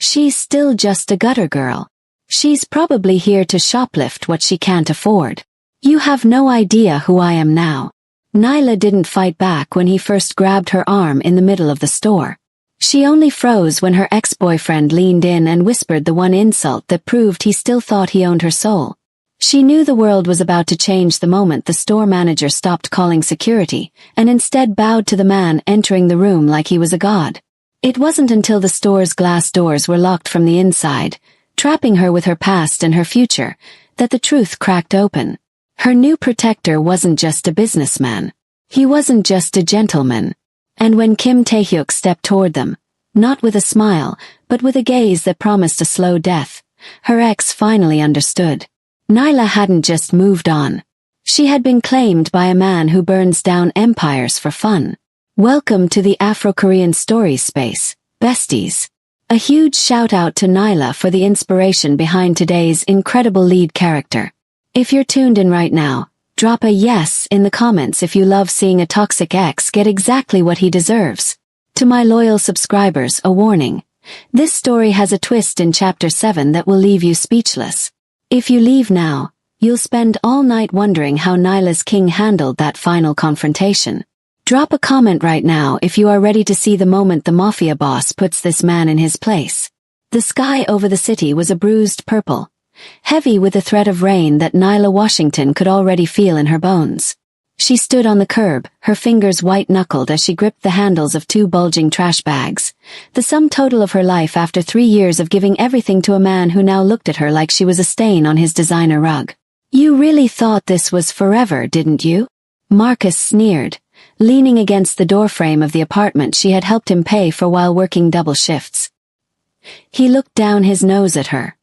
She's still just a gutter girl. She's probably here to shoplift what she can't afford. You have no idea who I am now. Nyla didn't fight back when he first grabbed her arm in the middle of the store. She only froze when her ex-boyfriend leaned in and whispered the one insult that proved he still thought he owned her soul. She knew the world was about to change the moment the store manager stopped calling security, and instead bowed to the man entering the room like he was a god. It wasn't until the store's glass doors were locked from the inside, trapping her with her past and her future, that the truth cracked open. Her new protector wasn't just a businessman. He wasn't just a gentleman. And when Kim Taehyuk stepped toward them, not with a smile, but with a gaze that promised a slow death, her ex finally understood. Nyla hadn't just moved on. She had been claimed by a man who burns down empires for fun. Welcome to the Afro-Korean story space, besties. A huge shout out to Nyla for the inspiration behind today's incredible lead character. If you're tuned in right now, drop a yes in the comments if you love seeing a toxic ex get exactly what he deserves. To my loyal subscribers, a warning. This story has a twist in Chapter 7 that will leave you speechless. If you leave now, you'll spend all night wondering how Nyla's king handled that final confrontation. Drop a comment right now if you are ready to see the moment the mafia boss puts this man in his place. The sky over the city was a bruised purple, heavy with the threat of rain that Nyla Washington could already feel in her bones. She stood on the curb, her fingers white-knuckled as she gripped the handles of 2 bulging trash bags, the sum total of her life after 3 years of giving everything to a man who now looked at her like she was a stain on his designer rug. "You really thought this was forever, didn't you?" Marcus sneered, leaning against the doorframe of the apartment she had helped him pay for while working double shifts. He looked down his nose at her.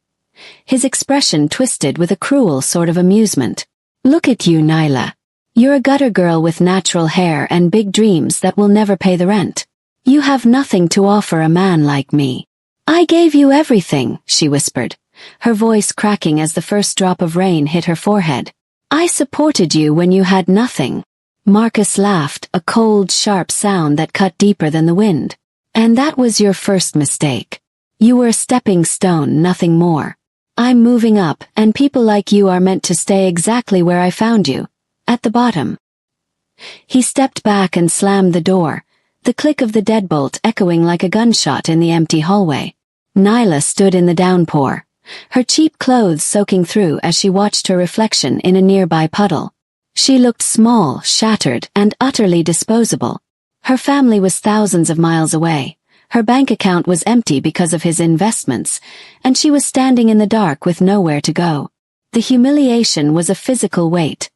His expression twisted with a cruel sort of amusement. "Look at you, Nyla. You're a gutter girl with natural hair and big dreams that will never pay the rent. You have nothing to offer a man like me." "I gave you everything," she whispered, her voice cracking as the first drop of rain hit her forehead. "I supported you when you had nothing." Marcus laughed, a cold, sharp sound that cut deeper than the wind. "And that was your first mistake. You were a stepping stone, nothing more. I'm moving up, and people like you are meant to stay exactly where I found you, at the bottom." He stepped back and slammed the door, the click of the deadbolt echoing like a gunshot in the empty hallway. Nyla stood in the downpour, her cheap clothes soaking through as she watched her reflection in a nearby puddle. She looked small, shattered, and utterly disposable. Her family was thousands of miles away. Her bank account was empty because of his investments, and she was standing in the dark with nowhere to go. The humiliation was a physical weight,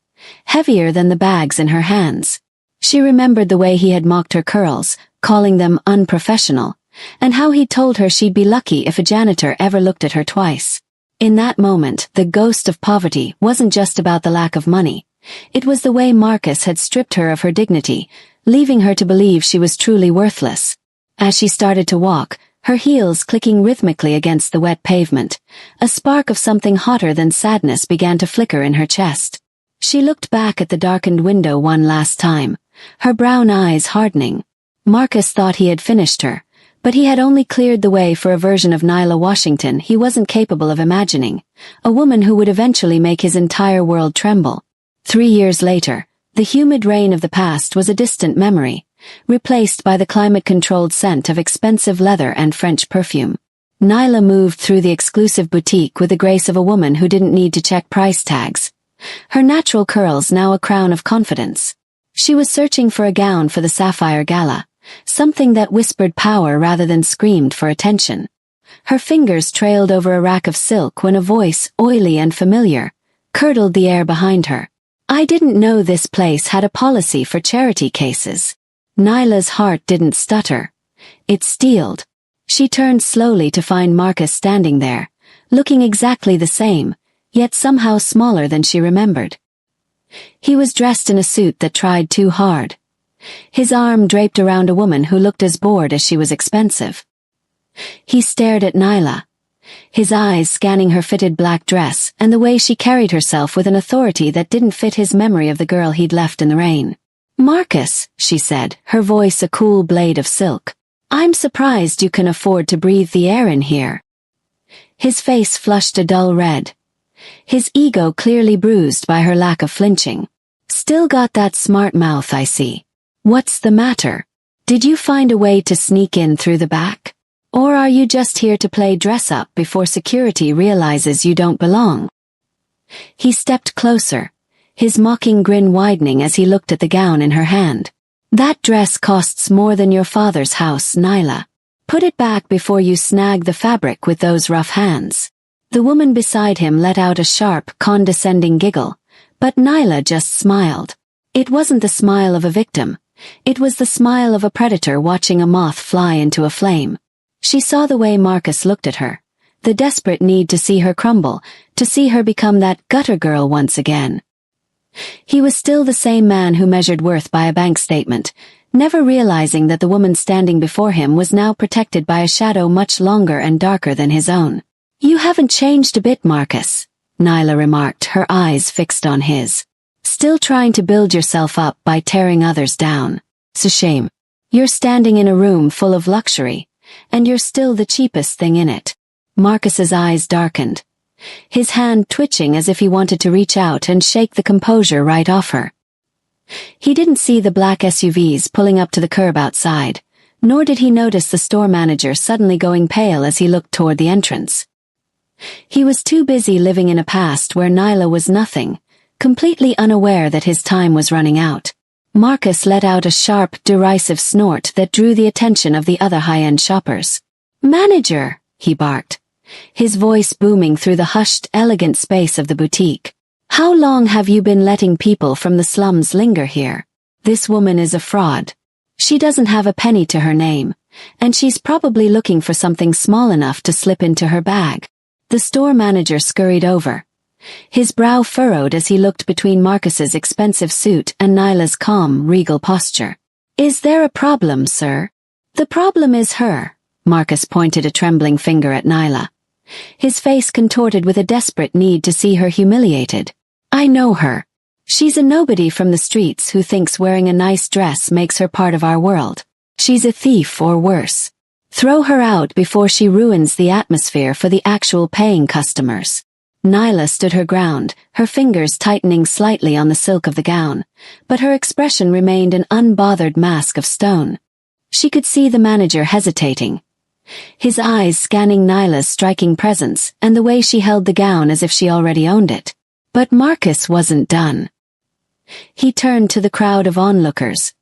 heavier than the bags in her hands. She remembered the way he had mocked her curls, calling them unprofessional, and how he'd told her she'd be lucky if a janitor ever looked at her twice. In that moment, the ghost of poverty wasn't just about the lack of money. It was the way Marcus had stripped her of her dignity, leaving her to believe she was truly worthless. As she started to walk, her heels clicking rhythmically against the wet pavement, a spark of something hotter than sadness began to flicker in her chest. She looked back at the darkened window one last time, her brown eyes hardening. Marcus thought he had finished her, but he had only cleared the way for a version of Nyla Washington he wasn't capable of imagining, a woman who would eventually make his entire world tremble. 3 years later, the humid rain of the past was a distant memory, replaced by the climate-controlled scent of expensive leather and French perfume. Nyla moved through the exclusive boutique with the grace of a woman who didn't need to check price tags, her natural curls now a crown of confidence. She was searching for a gown for the Sapphire Gala, something that whispered power rather than screamed for attention. Her fingers trailed over a rack of silk when a voice, oily and familiar, curdled the air behind her. "I didn't know this place had a policy for charity cases." Nyla's heart didn't stutter. It steeled. She turned slowly to find Marcus standing there, looking exactly the same, yet somehow smaller than she remembered. He was dressed in a suit that tried too hard, his arm draped around a woman who looked as bored as she was expensive. He stared at Nyla, his eyes scanning her fitted black dress and the way she carried herself with an authority that didn't fit his memory of the girl he'd left in the rain. "Marcus," she said, her voice a cool blade of silk. I'm surprised you can afford to breathe the air in here. His face flushed a dull red. His ego clearly bruised by her lack of flinching. Still got that smart mouth, I see. What's the matter? Did you find a way to sneak in through the back? Or are you just here to play dress-up before security realizes you don't belong? He stepped closer, his mocking grin widening as he looked at the gown in her hand. That dress costs more than your father's house, Nyla. Put it back before you snag the fabric with those rough hands. The woman beside him let out a sharp, condescending giggle, but Nyla just smiled. It wasn't the smile of a victim. It was the smile of a predator watching a moth fly into a flame. She saw the way Marcus looked at her, the desperate need to see her crumble, to see her become that gutter girl once again. He was still the same man who measured worth by a bank statement, never realizing that the woman standing before him was now protected by a shadow much longer and darker than his own. You haven't changed a bit, Marcus, Nyla remarked, her eyes fixed on his. Still trying to build yourself up by tearing others down. It's a shame. You're standing in a room full of luxury, and you're still the cheapest thing in it. Marcus's eyes darkened, his hand twitching as if he wanted to reach out and shake the composure right off her. He didn't see the black SUVs pulling up to the curb outside, nor did he notice the store manager suddenly going pale as he looked toward the entrance. He was too busy living in a past where Nyla was nothing, completely unaware that his time was running out. Marcus let out a sharp, derisive snort that drew the attention of the other high-end shoppers. "Manager!" he barked, his voice booming through the hushed, elegant space of the boutique. "How long have you been letting people from the slums linger here? This woman is a fraud. She doesn't have a penny to her name, and she's probably looking for something small enough to slip into her bag." The store manager scurried over, his brow furrowed as he looked between Marcus's expensive suit and Nyla's calm, regal posture. "Is there a problem, sir?" "The problem is her." Marcus pointed a trembling finger at Nyla, his face contorted with a desperate need to see her humiliated. "I know her. She's a nobody from the streets who thinks wearing a nice dress makes her part of our world. She's a thief or worse. Throw her out before she ruins the atmosphere for the actual paying customers." Nyla stood her ground, her fingers tightening slightly on the silk of the gown, but her expression remained an unbothered mask of stone. She could see the manager hesitating, his eyes scanning Nyla's striking presence and the way she held the gown as if she already owned it. But Marcus wasn't done. He turned to the crowd of onlookers,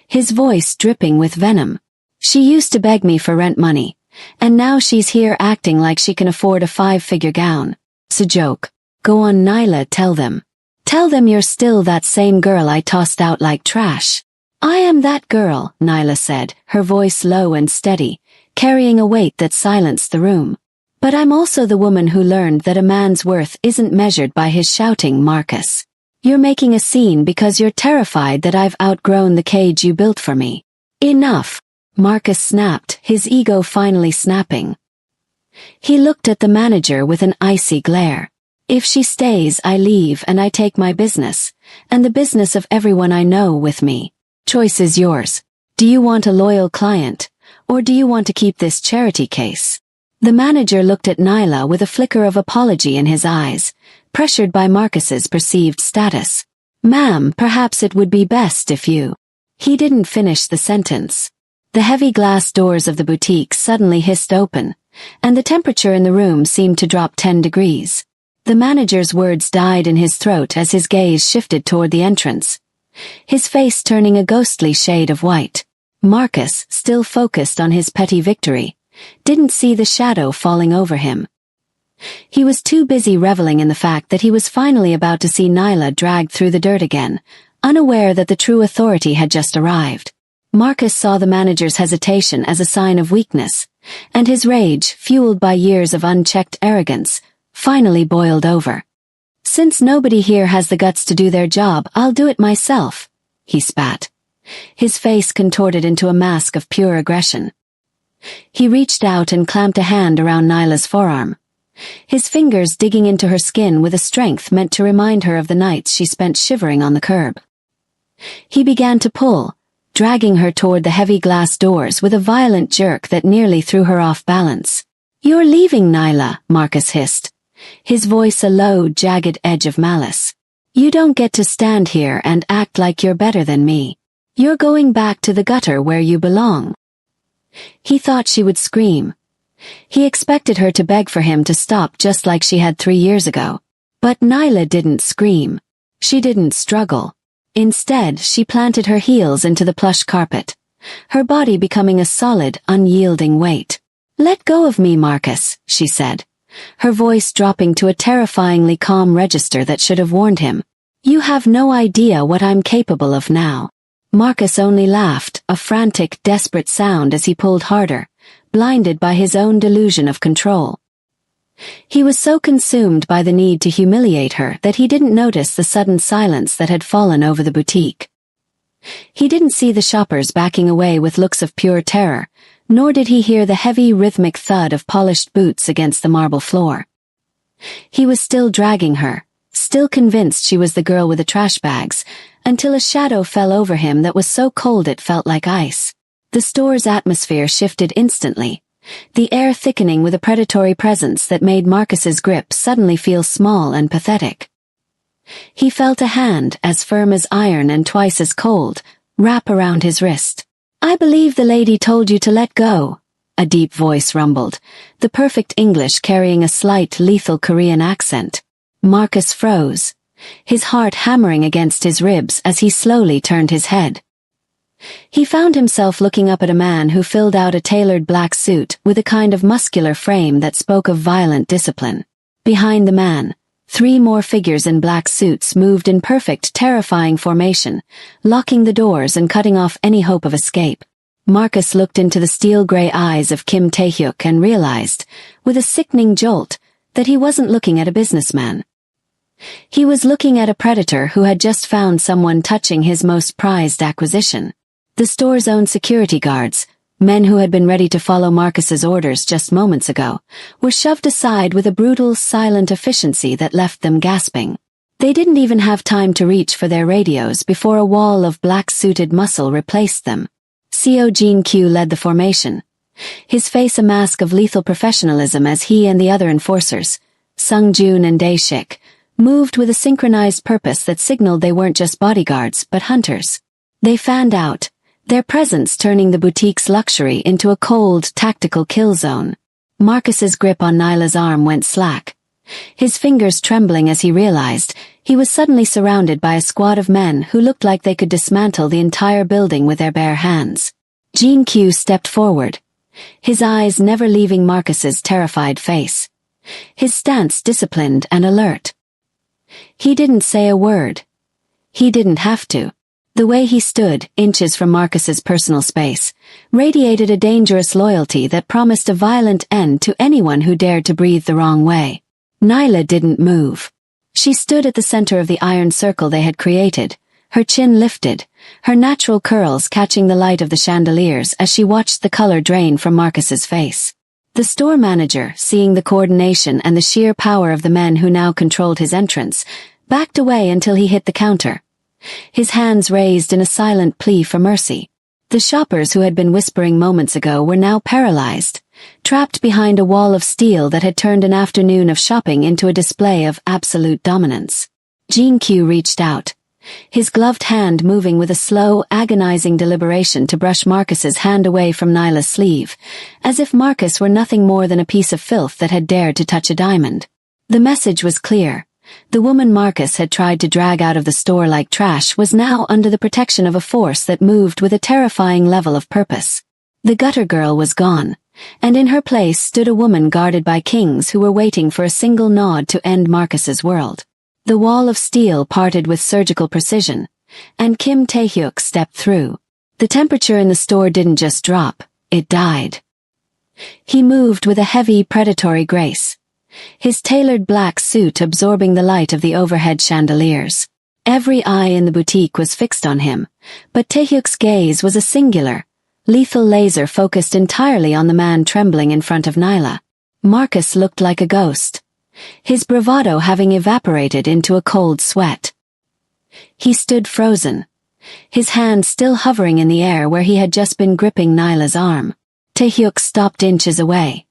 his voice dripping with venom. "She used to beg me for rent money, and now she's here acting like she can afford a 5-figure gown. It's a joke. Go on, Nyla, tell them. Tell them you're still that same girl I tossed out like trash." "I am that girl," Nyla said, her voice low and steady, carrying a weight that silenced the room. "But I'm also the woman who learned that a man's worth isn't measured by his shouting, Marcus. You're making a scene because you're terrified that I've outgrown the cage you built for me." "Enough," Marcus snapped, his ego finally snapping. He looked at the manager with an icy glare. "If she stays, I leave and I take my business, and the business of everyone I know with me. Choice is yours. Do you want a loyal client, or do you want to keep this charity case?" The manager looked at Nyla with a flicker of apology in his eyes, pressured by Marcus's perceived status. "Ma'am, perhaps it would be best if you—" He didn't finish the sentence. The heavy glass doors of the boutique suddenly hissed open, and the temperature in the room seemed to drop 10 degrees. The manager's words died in his throat as his gaze shifted toward the entrance, his face turning a ghostly shade of white. Marcus, still focused on his petty victory, didn't see the shadow falling over him. He was too busy reveling in the fact that he was finally about to see Nyla dragged through the dirt again, unaware that the true authority had just arrived. Marcus saw the manager's hesitation as a sign of weakness, and his rage, fueled by years of unchecked arrogance, finally boiled over. "Since nobody here has the guts to do their job, I'll do it myself," he spat, his face contorted into a mask of pure aggression. He reached out and clamped a hand around Nyla's forearm, his fingers digging into her skin with a strength meant to remind her of the nights she spent shivering on the curb. He began to pull, dragging her toward the heavy glass doors with a violent jerk that nearly threw her off balance. "You're leaving, Nyla," Marcus hissed, his voice a low, jagged edge of malice. "You don't get to stand here and act like you're better than me. You're going back to the gutter where you belong." He thought she would scream. He expected her to beg for him to stop just like she had 3 years ago. But Nyla didn't scream. She didn't struggle. Instead, she planted her heels into the plush carpet, her body becoming a solid, unyielding weight. "Let go of me, Marcus," she said, her voice dropping to a terrifyingly calm register that should have warned him. "You have no idea what I'm capable of now." Marcus only laughed, a frantic, desperate sound as he pulled harder, blinded by his own delusion of control. He was so consumed by the need to humiliate her that he didn't notice the sudden silence that had fallen over the boutique. He didn't see the shoppers backing away with looks of pure terror, nor did he hear the heavy rhythmic thud of polished boots against the marble floor. He was still dragging her, still convinced she was the girl with the trash bags, until a shadow fell over him that was so cold it felt like ice. The store's atmosphere shifted instantly, the air thickening with a predatory presence that made Marcus's grip suddenly feel small and pathetic. He felt a hand, as firm as iron and twice as cold, wrap around his wrist. "I believe the lady told you to let go," a deep voice rumbled, the perfect English carrying a slight, lethal Korean accent. Marcus froze, his heart hammering against his ribs as he slowly turned his head. He found himself looking up at a man who filled out a tailored black suit with a kind of muscular frame that spoke of violent discipline. Behind the man, 3 more figures in black suits moved in perfect, terrifying formation, locking the doors and cutting off any hope of escape. Marcus looked into the steel-gray eyes of Kim Tae-hyuk and realized, with a sickening jolt, that he wasn't looking at a businessman. He was looking at a predator who had just found someone touching his most prized acquisition. The store's own security guards, men who had been ready to follow Marcus's orders just moments ago, were shoved aside with a brutal, silent efficiency that left them gasping. They didn't even have time to reach for their radios before a wall of black-suited muscle replaced them. CO Jin Kyu led the formation, his face a mask of lethal professionalism as he and the other enforcers, Sung Jun and Dae Shik, moved with a synchronized purpose that signaled they weren't just bodyguards but hunters. They fanned out, their presence turning the boutique's luxury into a cold, tactical kill zone. Marcus's grip on Nyla's arm went slack, his fingers trembling as he realized he was suddenly surrounded by a squad of men who looked like they could dismantle the entire building with their bare hands. Jin Kyu stepped forward, his eyes never leaving Marcus's terrified face, his stance disciplined and alert. He didn't say a word. He didn't have to. The way he stood, inches from Marcus's personal space, radiated a dangerous loyalty that promised a violent end to anyone who dared to breathe the wrong way. Nyla didn't move. She stood at the center of the iron circle they had created, her chin lifted, her natural curls catching the light of the chandeliers as she watched the color drain from Marcus's face. The store manager, seeing the coordination and the sheer power of the men who now controlled his entrance, backed away until he hit the counter, his hands raised in a silent plea for mercy. The shoppers who had been whispering moments ago were now paralyzed, trapped behind a wall of steel that had turned an afternoon of shopping into a display of absolute dominance. Jin Kyu reached out, his gloved hand moving with a slow, agonizing deliberation to brush Marcus's hand away from Nyla's sleeve, as if Marcus were nothing more than a piece of filth that had dared to touch a diamond. The message was clear. The woman Marcus had tried to drag out of the store like trash was now under the protection of a force that moved with a terrifying level of purpose. The gutter girl was gone, and in her place stood a woman guarded by kings who were waiting for a single nod to end Marcus's world. The wall of steel parted with surgical precision, and Kim Tae-hyuk stepped through. The temperature in the store didn't just drop, it died. He moved with a heavy, predatory grace, his tailored black suit absorbing the light of the overhead chandeliers. Every eye in the boutique was fixed on him, but Tae-hyuk's gaze was a singular, lethal laser focused entirely on the man trembling in front of Nyla. Marcus looked like a ghost, his bravado having evaporated into a cold sweat. He stood frozen, his hand still hovering in the air where he had just been gripping Nyla's arm. Taehyuk stopped inches away,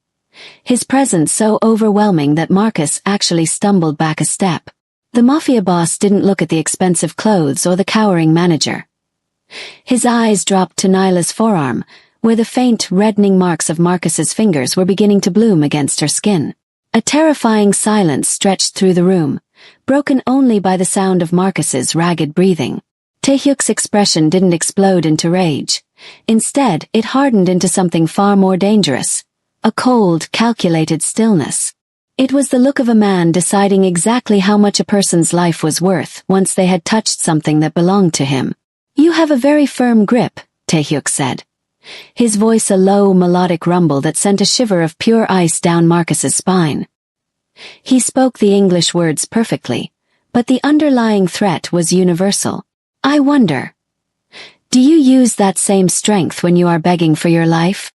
his presence so overwhelming that Marcus actually stumbled back a step. The mafia boss didn't look at the expensive clothes or the cowering manager. His eyes dropped to Nyla's forearm, where the faint, reddening marks of Marcus's fingers were beginning to bloom against her skin. A terrifying silence stretched through the room, broken only by the sound of Marcus's ragged breathing. Taehyuk's expression didn't explode into rage. Instead, it hardened into something far more dangerous, a cold, calculated stillness. It was the look of a man deciding exactly how much a person's life was worth once they had touched something that belonged to him. "You have a very firm grip," Taehyuk said, his voice a low, melodic rumble that sent a shiver of pure ice down Marcus's spine. He spoke the English words perfectly, but the underlying threat was universal. "I wonder, do you use that same strength when you are begging for your life?"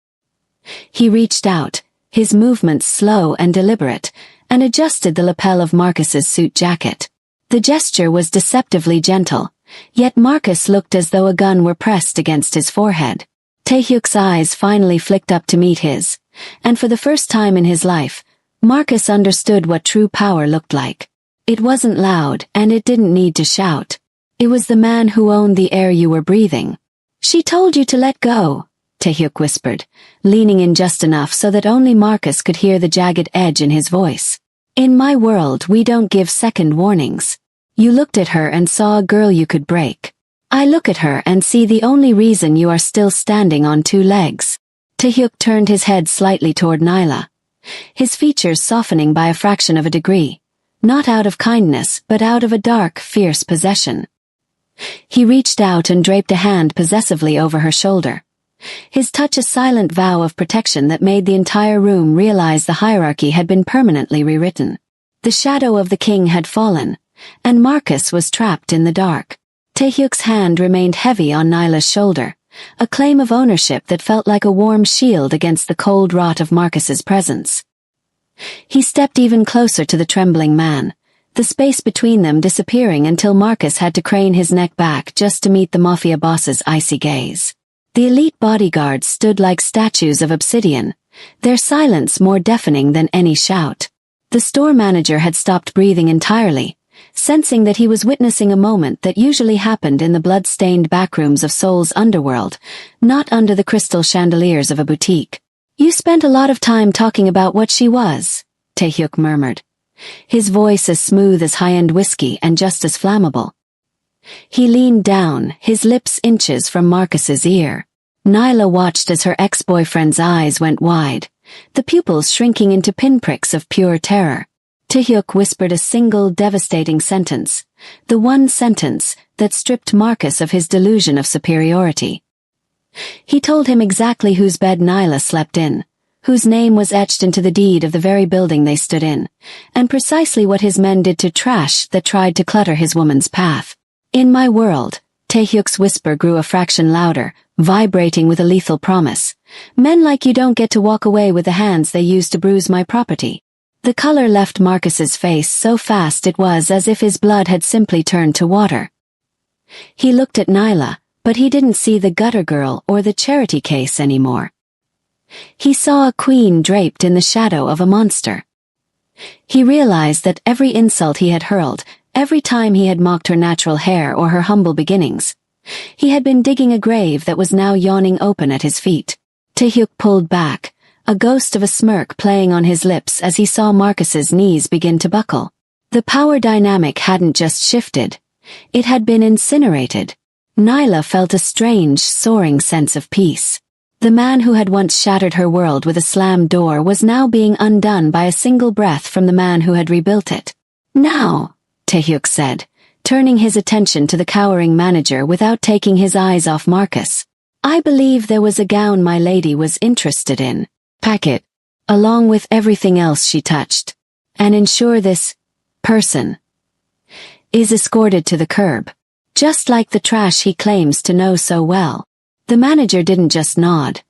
He reached out, his movements slow and deliberate, and adjusted the lapel of Marcus's suit jacket. The gesture was deceptively gentle, yet Marcus looked as though a gun were pressed against his forehead. Taehyuk's eyes finally flicked up to meet his, and for the first time in his life, Marcus understood what true power looked like. It wasn't loud, and it didn't need to shout. It was the man who owned the air you were breathing. "She told you to let go," Taehyuk whispered, leaning in just enough so that only Marcus could hear the jagged edge in his voice. "In my world we don't give second warnings. You looked at her and saw a girl you could break. I look at her and see the only reason you are still standing on two legs." Taehyuk turned his head slightly toward Nyla, his features softening by a fraction of a degree, not out of kindness but out of a dark, fierce possession. He reached out and draped a hand possessively over her shoulder, his touch a silent vow of protection that made the entire room realize the hierarchy had been permanently rewritten. The shadow of the king had fallen, and Marcus was trapped in the dark. Taehyuk's hand remained heavy on Nyla's shoulder, a claim of ownership that felt like a warm shield against the cold rot of Marcus's presence. He stepped even closer to the trembling man, the space between them disappearing until Marcus had to crane his neck back just to meet the mafia boss's icy gaze. The elite bodyguards stood like statues of obsidian, their silence more deafening than any shout. The store manager had stopped breathing entirely, sensing that he was witnessing a moment that usually happened in the blood-stained backrooms of Seoul's underworld, not under the crystal chandeliers of a boutique. "You spent a lot of time talking about what she was," Taehyuk murmured, his voice as smooth as high-end whiskey and just as flammable. He leaned down, his lips inches from Marcus's ear. Nyla watched as her ex-boyfriend's eyes went wide, the pupils shrinking into pinpricks of pure terror. Taehyuk whispered a single devastating sentence, the one sentence that stripped Marcus of his delusion of superiority. He told him exactly whose bed Nyla slept in, whose name was etched into the deed of the very building they stood in, and precisely what his men did to trash that tried to clutter his woman's path. "In my world," Taehyuk's whisper grew a fraction louder, vibrating with a lethal promise, "men like you don't get to walk away with the hands they used to bruise my property." The color left Marcus's face so fast it was as if his blood had simply turned to water. He looked at Nyla, but he didn't see the gutter girl or the charity case anymore. He saw a queen draped in the shadow of a monster. He realized that every insult he had hurled, every time he had mocked her natural hair or her humble beginnings, he had been digging a grave that was now yawning open at his feet. Taehyuk pulled back, a ghost of a smirk playing on his lips as he saw Marcus's knees begin to buckle. The power dynamic hadn't just shifted, it had been incinerated. Nyla felt a strange, soaring sense of peace. The man who had once shattered her world with a slammed door was now being undone by a single breath from the man who had rebuilt it. "Now," Taehyuk said, turning his attention to the cowering manager without taking his eyes off Marcus. "I believe there was a gown my lady was interested in. Pack it, along with everything else she touched, and ensure this person is escorted to the curb, just like the trash he claims to know so well." The manager didn't just nod.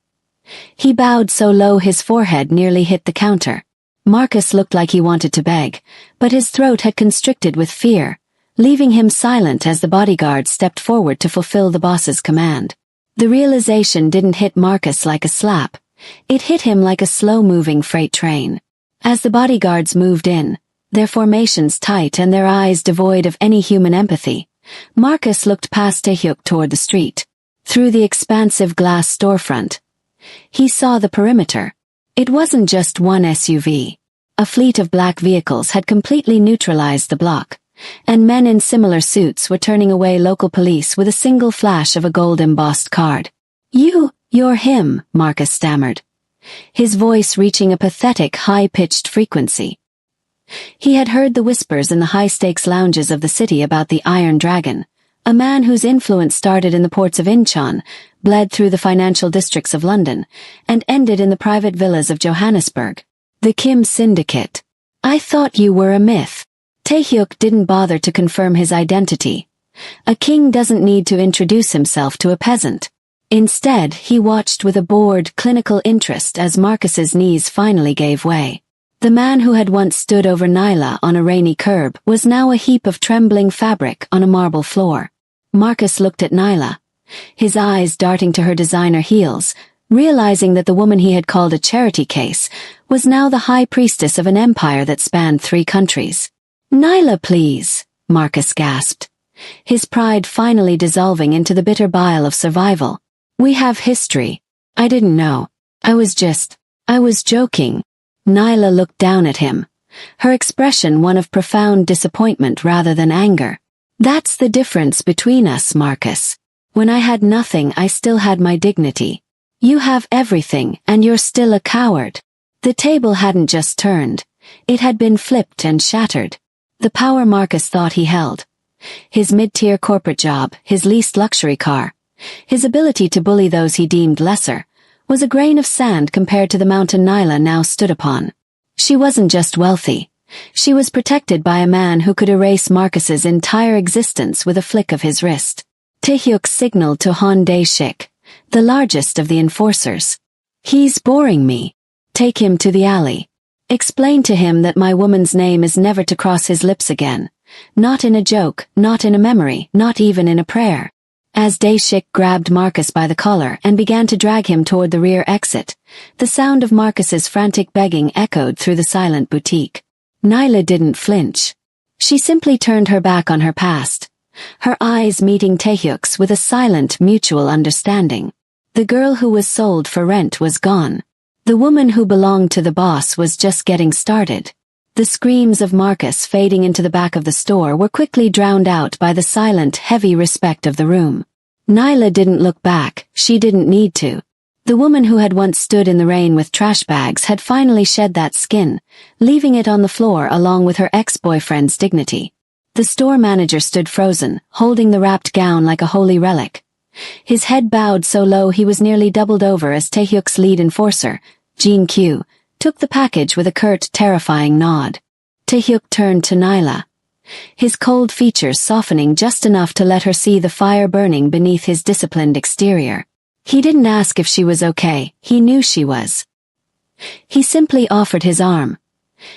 He bowed so low his forehead nearly hit the counter. Marcus looked like he wanted to beg, but his throat had constricted with fear, leaving him silent as the bodyguard stepped forward to fulfill the boss's command. The realization didn't hit Marcus like a slap. It hit him like a slow-moving freight train. As the bodyguards moved in, their formations tight and their eyes devoid of any human empathy, Marcus looked past Taehyuk toward the street. Through the expansive glass storefront, he saw the perimeter. It wasn't just one SUV. A fleet of black vehicles had completely neutralized the block, and men in similar suits were turning away local police with a single flash of a gold-embossed card. You're him," Marcus stammered, his voice reaching a pathetic, high-pitched frequency. He had heard the whispers in the high-stakes lounges of the city about the Iron Dragon, a man whose influence started in the ports of Incheon, bled through the financial districts of London, and ended in the private villas of Johannesburg. The Kim Syndicate. "I thought you were a myth." Taehyuk didn't bother to confirm his identity. A king doesn't need to introduce himself to a peasant. Instead, he watched with a bored, clinical interest as Marcus's knees finally gave way. The man who had once stood over Nyla on a rainy curb was now a heap of trembling fabric on a marble floor. Marcus looked at Nyla, his eyes darting to her designer heels, realizing that the woman he had called a charity case was now the high priestess of an empire that spanned 3 countries. "Nyla, please," Marcus gasped, his pride finally dissolving into the bitter bile of survival. "We have history. I didn't know. I was joking." Nyla looked down at him, her expression one of profound disappointment rather than anger. "That's the difference between us, Marcus. When I had nothing, I still had my dignity. You have everything, and you're still a coward." The table hadn't just turned. It had been flipped and shattered. The power Marcus thought he held, his mid-tier corporate job, his leased luxury car, his ability to bully those he deemed lesser, was a grain of sand compared to the mountain Nyla now stood upon. She wasn't just wealthy. She was protected by a man who could erase Marcus's entire existence with a flick of his wrist. Taehyuk signaled to Han Dae-shik, the largest of the enforcers. "He's boring me. Take him to the alley. Explain to him that my woman's name is never to cross his lips again. Not in a joke, not in a memory, not even in a prayer." As Dae-shik grabbed Marcus by the collar and began to drag him toward the rear exit, the sound of Marcus's frantic begging echoed through the silent boutique. Nyla didn't flinch. She simply turned her back on her past, her eyes meeting Taehyuk's with a silent, mutual understanding. The girl who was sold for rent was gone. The woman who belonged to the boss was just getting started. The screams of Marcus fading into the back of the store were quickly drowned out by the silent, heavy respect of the room. Nyla didn't look back, she didn't need to. The woman who had once stood in the rain with trash bags had finally shed that skin, leaving it on the floor along with her ex-boyfriend's dignity. The store manager stood frozen, holding the wrapped gown like a holy relic. His head bowed so low he was nearly doubled over as Taehyuk's lead enforcer, Jean Q, took the package with a curt, terrifying nod. Taehyuk turned to Nyla, his cold features softening just enough to let her see the fire burning beneath his disciplined exterior. He didn't ask if she was okay, he knew she was. He simply offered his arm,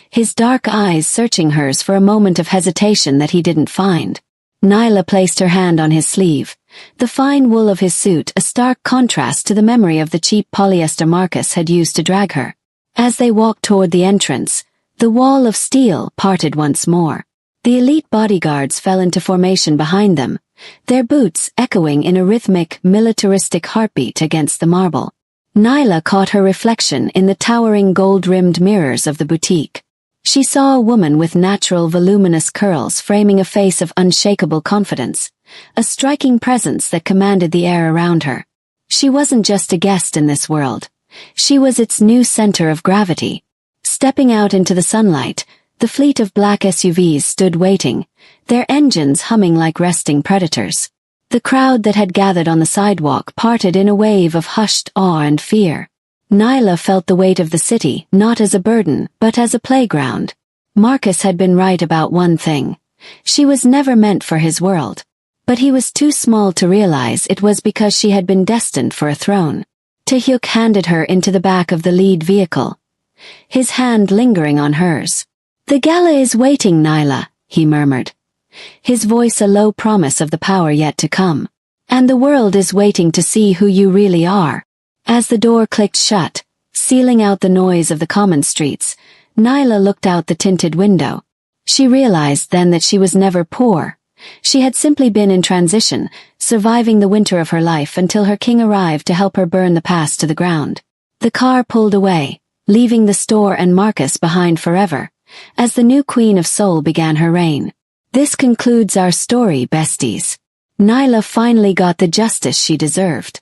his dark eyes searching hers for a moment of hesitation that he didn't find. Nyla placed her hand on his sleeve, the fine wool of his suit a stark contrast to the memory of the cheap polyester Marcus had used to drag her. As they walked toward the entrance, the wall of steel parted once more. The elite bodyguards fell into formation behind them, their boots echoing in a rhythmic, militaristic heartbeat against the marble. Nyla caught her reflection in the towering gold-rimmed mirrors of the boutique. She saw a woman with natural voluminous curls framing a face of unshakable confidence, a striking presence that commanded the air around her. She wasn't just a guest in this world. She was its new center of gravity. Stepping out into the sunlight, the fleet of black SUVs stood waiting, their engines humming like resting predators. The crowd that had gathered on the sidewalk parted in a wave of hushed awe and fear. Nyla felt the weight of the city not as a burden but as a playground. Marcus had been right about one thing. She was never meant for his world. But he was too small to realize it was because she had been destined for a throne. Taehyuk handed her into the back of the lead vehicle, his hand lingering on hers. "The gala is waiting, Nyla," he murmured, his voice a low promise of the power yet to come. And the world is waiting to see who you really are. As the door clicked shut, sealing out the noise of the common streets, Nyla looked out the tinted window. She realized then that she was never poor. She had simply been in transition, surviving the winter of her life until her king arrived to help her burn the past to the ground. The car pulled away, leaving the store and Marcus behind forever, as the new Queen of Soul began her reign. This concludes our story, besties. Nyla finally got the justice she deserved.